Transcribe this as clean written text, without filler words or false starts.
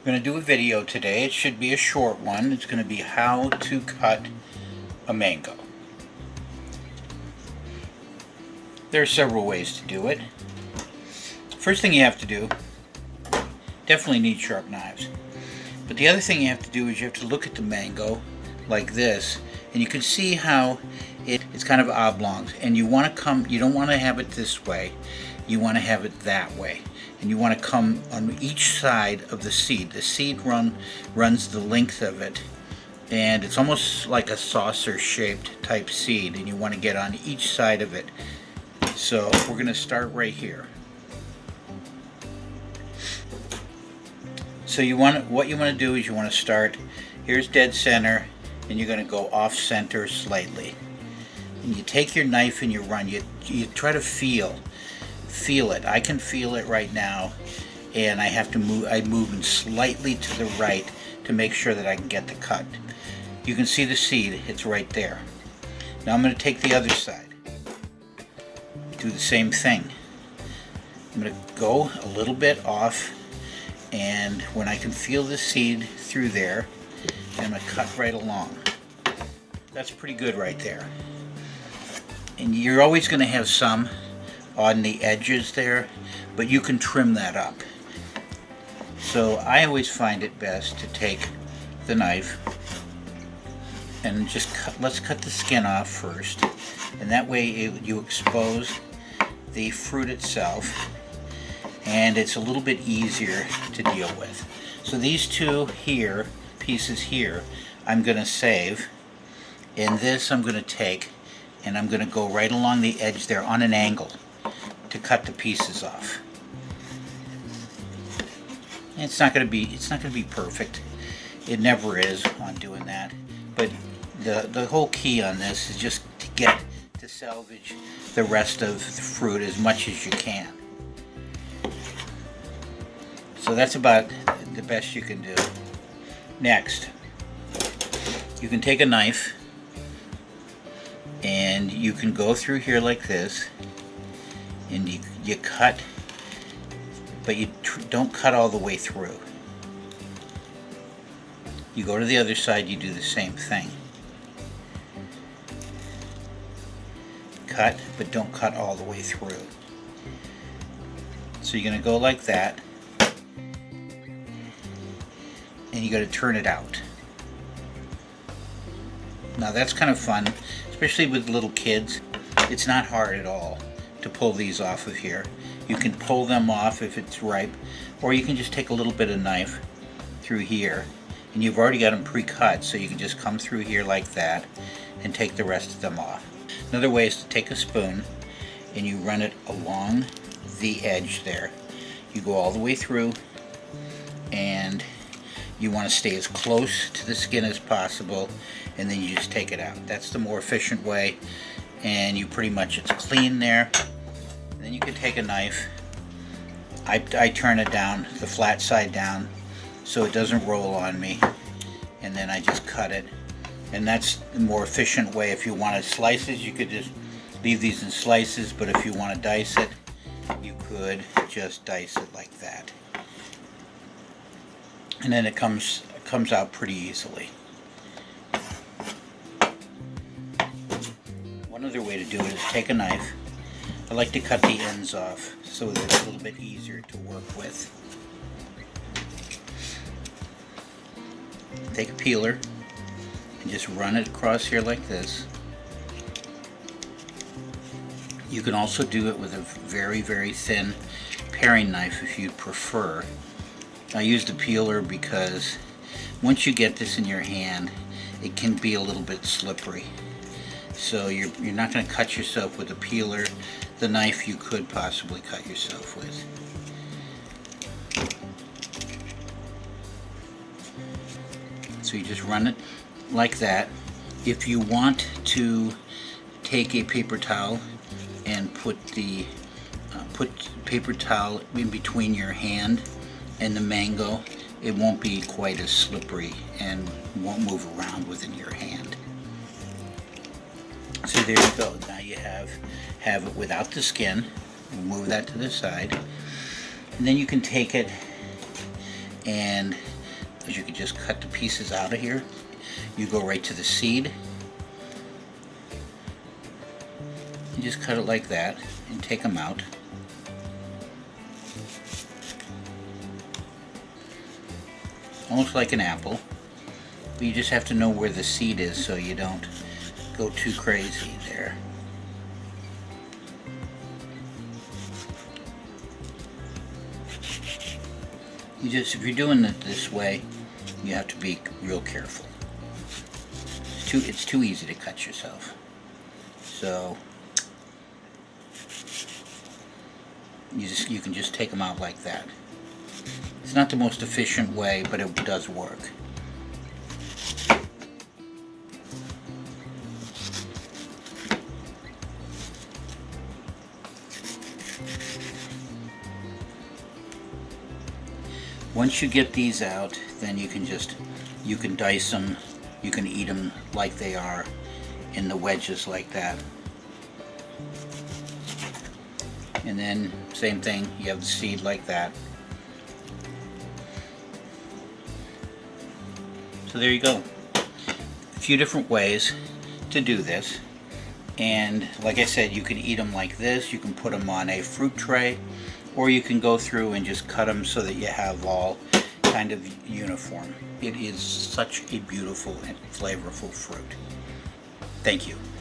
I'm going to do a video today. It should be a short one. It's going to be how to cut a mango. There are several ways to do it. First thing you have to do, definitely need sharp knives. But the other thing you have to do is you have to look at the mango like this, and you can see how it's kind of oblong, and you don't want to have it this way, you want to have it that way, and you want to come on each side of the seed. The seed runs the length of it, and it's almost like a saucer shaped type seed, and you want to get on each side of it. So we're going to start right here. So what you want to do is you want to start, here's dead center, and you're going to go off center slightly. And you take your knife and you run. You try to feel it. I can feel it right now, and I have to move. I'm moving slightly to the right to make sure that I can get the cut. You can see the seed. It's right there. Now I'm going to take the other side. Do the same thing. I'm going to go a little bit off, and when I can feel the seed through there, I'm going to cut right along. That's pretty good right there. And you're always going to have some on the edges there, but you can trim that up. So I always find it best to take the knife and just let's cut the skin off first, and that way you expose the fruit itself, and it's a little bit easier to deal with. So these two pieces here, I'm going to save, and this I'm going to take, and I'm going to go right along the edge there on an angle to cut the pieces off. And it's not going to be perfect. It never is on doing that. But the whole key on this is just to salvage the rest of the fruit as much as you can. So that's about the best you can do. Next, you can take a knife and you can go through here like this, and you cut, but you don't cut all the way through. You go to the other side, you do the same thing. Cut, but don't cut all the way through. So you're going to go like that, and you got to turn it out. Now that's kind of fun, especially with little kids. It's not hard at all to pull these off of here. You can pull them off if it's ripe, or you can just take a little bit of knife through here, and you've already got them pre-cut, so you can just come through here like that and take the rest of them off. Another way is to take a spoon and you run it along the edge there. You go all the way through, and you want to stay as close to the skin as possible, and then you just take it out. That's the more efficient way, and it's clean there. And then you can take a knife. I turn it down, the flat side down, so it doesn't roll on me, and then I just cut it. And that's the more efficient way. If you want to slices, you could just leave these in slices, but if you want to dice it, you could just dice it like that. And then it comes out pretty easily. One other way to do it is take a knife. I like to cut the ends off so that it's a little bit easier to work with. Take a peeler and just run it across here like this. You can also do it with a very, very thin paring knife if you prefer. I use the peeler because once you get this in your hand, it can be a little bit slippery. So you're not going to cut yourself with a peeler. The knife you could possibly cut yourself with. So you just run it like that. If you want to take a paper towel and put paper towel in between your hand and the mango, it won't be quite as slippery and won't move around within your hand. So there you go. Now you have it without the skin. Move that to the side. And then you can take it And as you can just cut the pieces out of here, you go right to the seed. You just cut it like that and take them out. Almost like an apple, but you just have to know where the seed is so you don't go too crazy there. If you're doing it this way, you have to be real careful. It's too easy to cut yourself. So you can just take them out like that. It's not the most efficient way, but it does work. Once you get these out, then you can dice them, you can eat them like they are in the wedges like that. And then same thing, you have the seed like that. So there you go. A few different ways to do this. And like I said, you can eat them like this, you can put them on a fruit tray, or you can go through and just cut them so that you have all kind of uniform. It is such a beautiful and flavorful fruit. Thank you.